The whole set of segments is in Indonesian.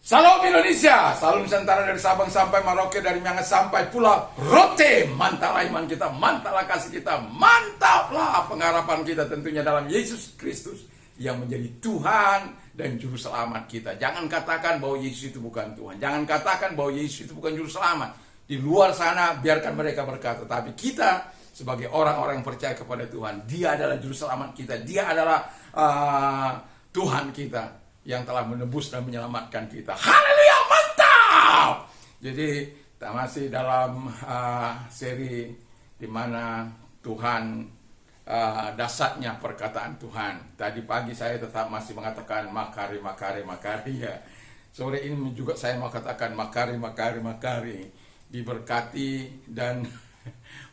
Salam Indonesia, salam Nusantara dari Sabang sampai Merauke, dari Miangas sampai Pulau Rote. Mantaplah iman kita, mantaplah kasih kita, mantaplah pengharapan kita tentunya dalam Yesus Kristus yang menjadi Tuhan dan Juru Selamat kita. Jangan katakan bahwa Yesus itu bukan Tuhan. Jangan katakan bahwa Yesus itu bukan Juru Selamat. Di luar sana biarkan mereka berkata, tapi kita sebagai orang-orang yang percaya kepada Tuhan, Dia adalah Juru Selamat kita. Dia adalah Tuhan kita yang telah menebus dan menyelamatkan kita. Haleluya, mantap! Jadi kita masih dalam seri di mana Tuhan dasarnya perkataan Tuhan. Tadi pagi saya tetap masih mengatakan makari ya. Sore ini juga saya mau katakan makari, diberkati dan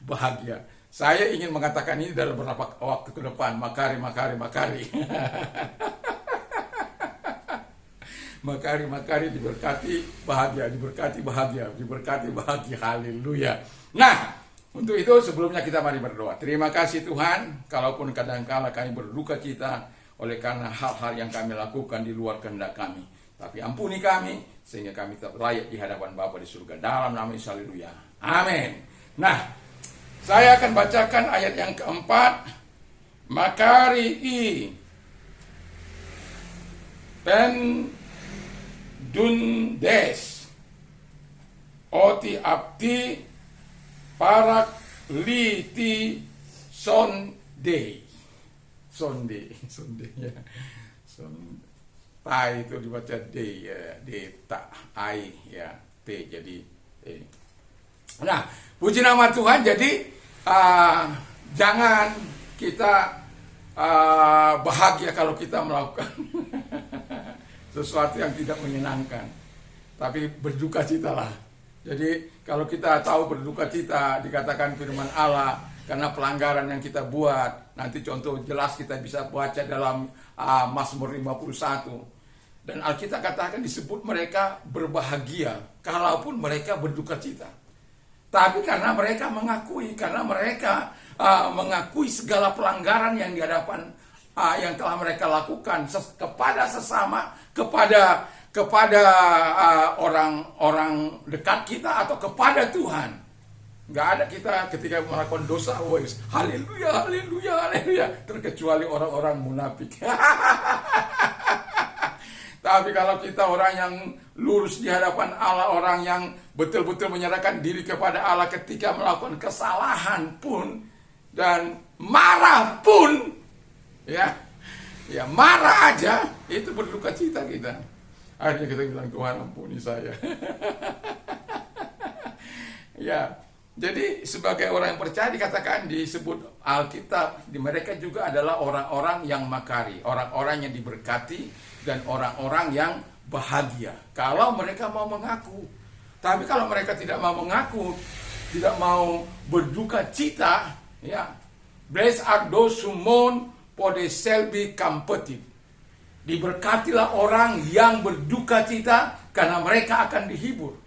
bahagia. Saya ingin mengatakan ini dalam beberapa waktu ke depan, makari. Makari, diberkati bahagia, haleluya. Nah, untuk itu sebelumnya kita mari berdoa. Terima kasih Tuhan, kalaupun kadang-kala kami berduka cita oleh karena hal-hal yang kami lakukan di luar kehendak kami. Tapi ampuni kami, sehingga kami tetap layak di hadapan Bapa di surga. Dalam nama Yesus, haleluya. Amin. Nah, saya akan bacakan ayat yang keempat. Makari pen dundes oti apti parak liti sonde ya. Tai itu dibaca D ya, D tak I ya, T jadi E. Nah, puji nama Tuhan. Jadi jangan kita bahagia kalau kita melakukan sesuatu yang tidak menyenangkan, tapi berduka citalah. Jadi kalau kita tahu berduka cita, dikatakan firman Allah, karena pelanggaran yang kita buat, nanti contoh jelas kita bisa baca dalam Mazmur 51. Dan Alkitab katakan disebut mereka berbahagia, kalaupun mereka berduka cita. Tapi karena mereka mengakui segala pelanggaran yang di hadapan yang telah mereka lakukan kepada sesama, kepada orang-orang dekat kita atau kepada Tuhan. Nggak ada kita ketika melakukan dosa, haleluya, terkecuali orang-orang munafik. Tapi kalau kita orang yang lurus di hadapan Allah, orang yang betul-betul menyerahkan diri kepada Allah ketika melakukan kesalahan pun dan marah pun, ya marah aja itu berduka cita kita. Akhirnya kita bilang, Tuhan ampuni saya. Ya, jadi sebagai orang yang percaya dikatakan, disebut Alkitab, di mereka juga adalah orang-orang yang makari, orang-orang yang diberkati dan orang-orang yang bahagia kalau mereka mau mengaku. Tapi kalau mereka tidak mau mengaku, tidak mau berduka cita, ya, blessed are those who mourn, for they shall be comforted. Diberkatilah orang yang berduka cita, karena mereka akan dihibur.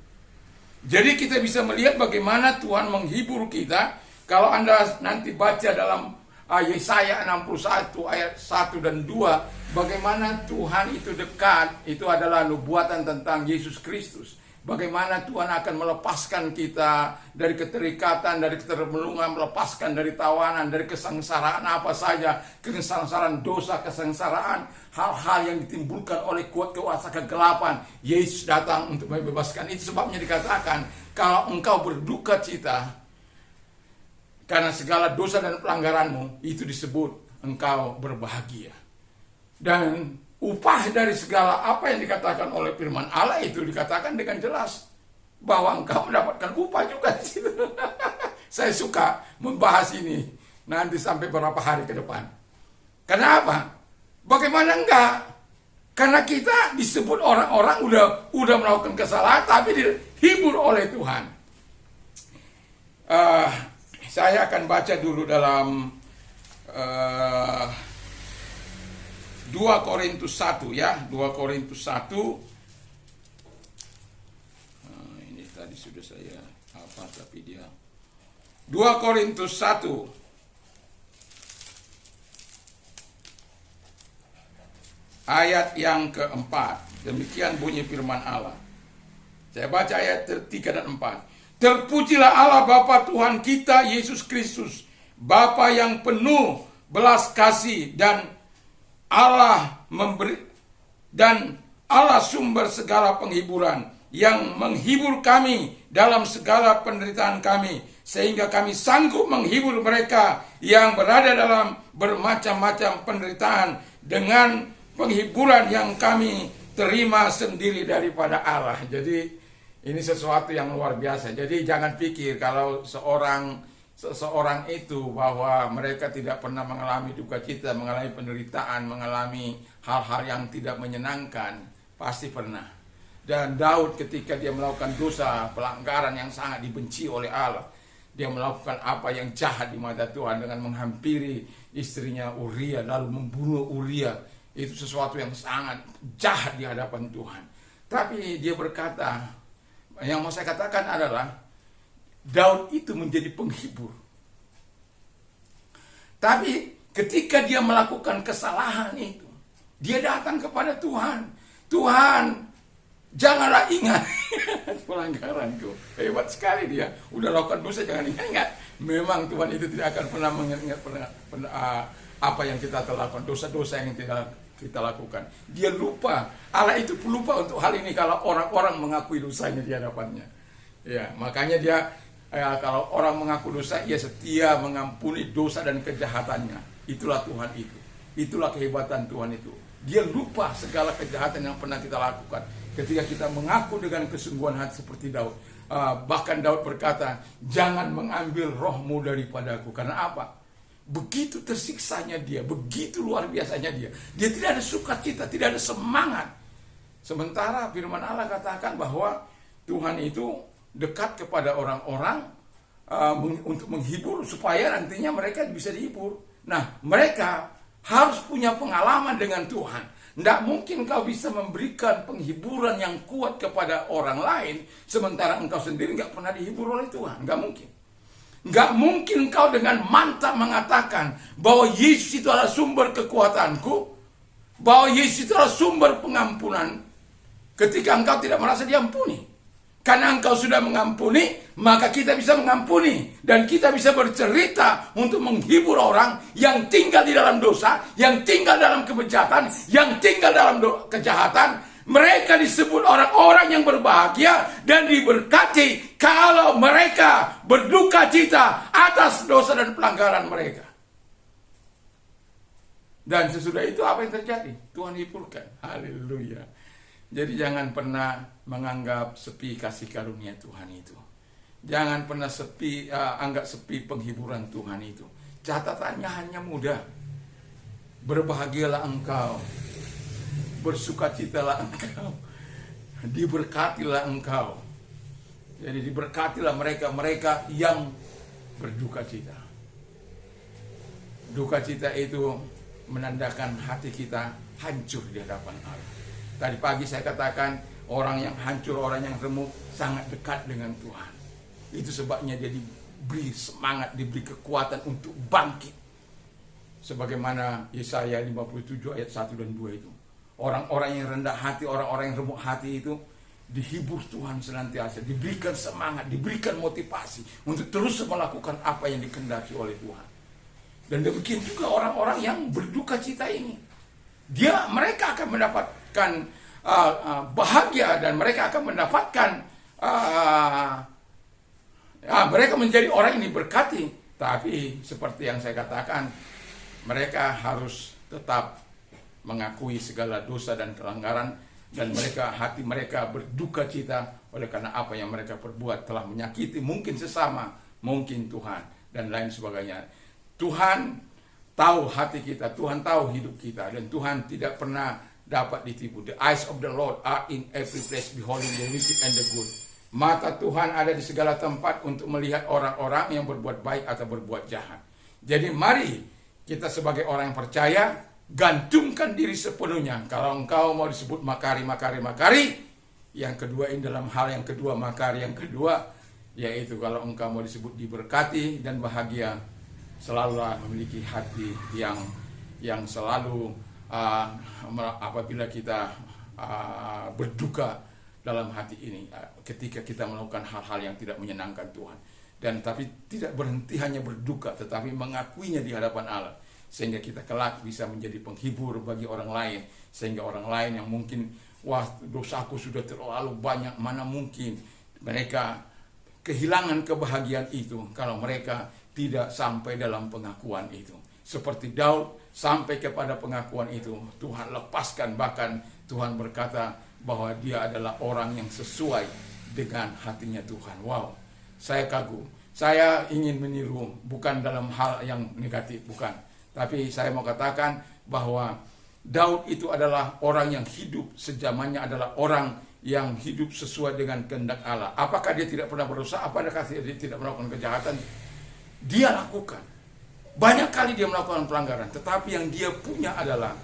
Jadi kita bisa melihat bagaimana Tuhan menghibur kita. Kalau Anda nanti baca dalam Yesaya 61 ayat 1 dan 2, bagaimana Tuhan itu dekat, itu adalah nubuatan tentang Yesus Kristus. Bagaimana Tuhan akan melepaskan kita dari keterikatan, dari ketermelungan, melepaskan dari tawanan, dari kesengsaraan apa saja, kesengsaraan dosa, kesengsaraan hal-hal yang ditimbulkan oleh kuasa kegelapan. Yesus datang untuk membebaskan. Itu sebabnya dikatakan, kalau engkau berduka cita karena segala dosa dan pelanggaranmu, itu disebut engkau berbahagia. Dan upah dari segala apa yang dikatakan oleh firman Allah itu dikatakan dengan jelas bahwa engkau mendapatkan upah juga di situ. Saya suka membahas ini nanti sampai beberapa hari ke depan. Kenapa? Bagaimana enggak? Karena kita disebut orang-orang udah melakukan kesalahan tapi dihibur oleh Tuhan. Saya akan baca dulu dalam 2 Korintus 1 ya, 2 Korintus 1. Ini tadi sudah saya tapi dia 2 Korintus 1 2 ayat yang keempat. Demikian bunyi firman Allah. Saya baca ayat 3 dan 4. Terpujilah Allah Bapa Tuhan kita Yesus Kristus, Bapa yang penuh belas kasih dan Allah sumber segala penghiburan, yang menghibur kami dalam segala penderitaan kami, sehingga kami sanggup menghibur mereka yang berada dalam bermacam-macam penderitaan dengan penghiburan yang kami terima sendiri daripada Allah. Jadi ini sesuatu yang luar biasa. Jadi jangan pikir kalau seseorang itu bahwa mereka tidak pernah mengalami duka cita, mengalami penderitaan, mengalami hal-hal yang tidak menyenangkan. Pasti pernah. Dan Daud ketika dia melakukan dosa, pelanggaran yang sangat dibenci oleh Allah, dia melakukan apa yang jahat di mata Tuhan dengan menghampiri istrinya Uria lalu membunuh Uria. Itu sesuatu yang sangat jahat di hadapan Tuhan. Tapi dia berkata, yang mau saya katakan adalah Daud itu menjadi penghibur. Tapi ketika dia melakukan kesalahan itu, dia datang kepada Tuhan. Tuhan, janganlah ingat pelanggaranku. Hebat sekali dia. Udah lakukan dosa, jangan ingat. Memang Tuhan itu tidak akan pernah mengingat apa yang kita telah lakukan, dosa-dosa yang kita lakukan. Dia lupa. Allah itu lupa untuk hal ini kalau orang-orang mengakui dosanya di hadapannya. Ya, makanya dia kalau orang mengaku dosa, ia setia mengampuni dosa dan kejahatannya. Itulah Tuhan itu. Itulah kehebatan Tuhan itu. Dia lupa segala kejahatan yang pernah kita lakukan. Ketika kita mengaku dengan kesungguhan hati seperti Daud. Bahkan Daud berkata, jangan mengambil rohmu daripadaku. Karena apa? Begitu tersiksanya dia, begitu luar biasanya dia. Dia tidak ada sukacita, tidak ada semangat. Sementara firman Allah katakan bahwa Tuhan itu dekat kepada orang-orang untuk menghibur supaya nantinya mereka bisa dihibur. Nah, mereka harus punya pengalaman dengan Tuhan. Tidak mungkin kau bisa memberikan penghiburan yang kuat kepada orang lain sementara engkau sendiri nggak pernah dihibur oleh Tuhan. Nggak mungkin. Nggak mungkin kau dengan mantap mengatakan bahwa Yesus itu adalah sumber kekuatanku, bahwa Yesus itu adalah sumber pengampunan ketika engkau tidak merasa diampuni. Karena engkau sudah mengampuni, maka kita bisa mengampuni. Dan kita bisa bercerita untuk menghibur orang yang tinggal di dalam dosa, yang tinggal dalam kebejatan, yang tinggal dalam kejahatan. Mereka disebut orang-orang yang berbahagia dan diberkati kalau mereka berduka cita atas dosa dan pelanggaran mereka. Dan sesudah itu apa yang terjadi? Tuhan hiburkan. Haleluya. Jadi jangan pernah menganggap sepi kasih karunia Tuhan itu. Jangan pernah anggap sepi penghiburan Tuhan itu. Catatannya hanya mudah. Berbahagialah engkau, bersukacitalah engkau, diberkatilah engkau. Jadi diberkatilah mereka yang berduka cita. Duka cita itu menandakan hati kita hancur di hadapan Allah. Tadi pagi saya katakan orang yang hancur, orang yang remuk sangat dekat dengan Tuhan. Itu sebabnya dia diberi semangat, diberi kekuatan untuk bangkit. Sebagaimana Yesaya 57 ayat 1 dan 2 itu. Orang-orang yang rendah hati, orang-orang yang remuk hati itu dihibur Tuhan senantiasa, diberikan semangat, diberikan motivasi untuk terus melakukan apa yang dikehendaki oleh Tuhan. Dan demikian juga orang-orang yang berduka cita ini. Mereka akan mendapatkan bahagia dan mereka akan mendapatkan mereka menjadi orang yang diberkati. Tapi seperti yang saya katakan, mereka harus tetap mengakui segala dosa dan pelanggaran, dan hati mereka berduka cita oleh karena apa yang mereka perbuat telah menyakiti mungkin sesama, mungkin Tuhan dan lain sebagainya. Tuhan tahu hati kita, Tuhan tahu hidup kita, dan Tuhan tidak pernah dapat ditipu. The eyes of the Lord are in every place, beholding the wicked and the good. Mata Tuhan ada di segala tempat untuk melihat orang-orang yang berbuat baik atau berbuat jahat. Jadi mari kita sebagai orang yang percaya, gantungkan diri sepenuhnya. Kalau engkau mau disebut makari. Yang kedua, ini dalam hal yang kedua, makari yang kedua, yaitu kalau engkau mau disebut diberkati dan bahagia, selalulah memiliki hati yang selalu uh, apabila kita berduka dalam hati ini ketika kita melakukan hal-hal yang tidak menyenangkan Tuhan. Dan tapi tidak berhenti hanya berduka, tetapi mengakuinya di hadapan Allah, sehingga kita kelak bisa menjadi penghibur bagi orang lain, sehingga orang lain yang mungkin, wah dosaku sudah terlalu banyak, mana mungkin mereka kehilangan kebahagiaan itu kalau mereka tidak sampai dalam pengakuan itu. Seperti Daud sampai kepada pengakuan itu, Tuhan lepaskan, bahkan Tuhan berkata bahwa dia adalah orang yang sesuai dengan hatinya Tuhan. Wow, saya kagum. Saya ingin meniru, bukan dalam hal yang negatif, bukan. Tapi saya mau katakan bahwa Daud itu adalah orang yang hidup sejamannya, adalah orang yang hidup sesuai dengan kehendak Allah. Apakah dia tidak pernah berdosa? Apakah dia tidak melakukan kejahatan? Dia lakukan. Banyak kali dia melakukan pelanggaran, tetapi yang dia punya adalah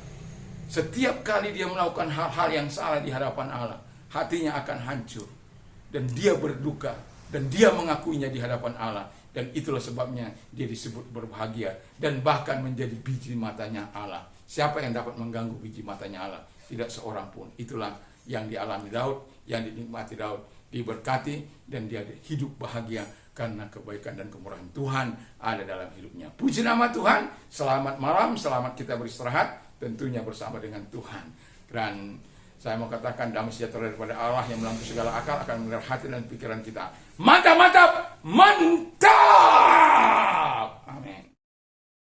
setiap kali dia melakukan hal-hal yang salah di hadapan Allah, hatinya akan hancur. Dan dia berduka, dan dia mengakuinya di hadapan Allah. Dan itulah sebabnya dia disebut berbahagia, dan bahkan menjadi biji matanya Allah. Siapa yang dapat mengganggu biji matanya Allah? Tidak seorang pun. Itulah yang dialami Daud, yang dinikmati Daud, diberkati, dan dia hidup bahagia karena kebaikan dan kemurahan Tuhan ada dalam hidupnya. Puji nama Tuhan. Selamat malam, selamat kita beristirahat, tentunya bersama dengan Tuhan. Dan saya mau katakan damai sejahtera daripada Allah yang melampaui segala akal akan memelihara hati dan pikiran kita. Mantap, mantap, mantap!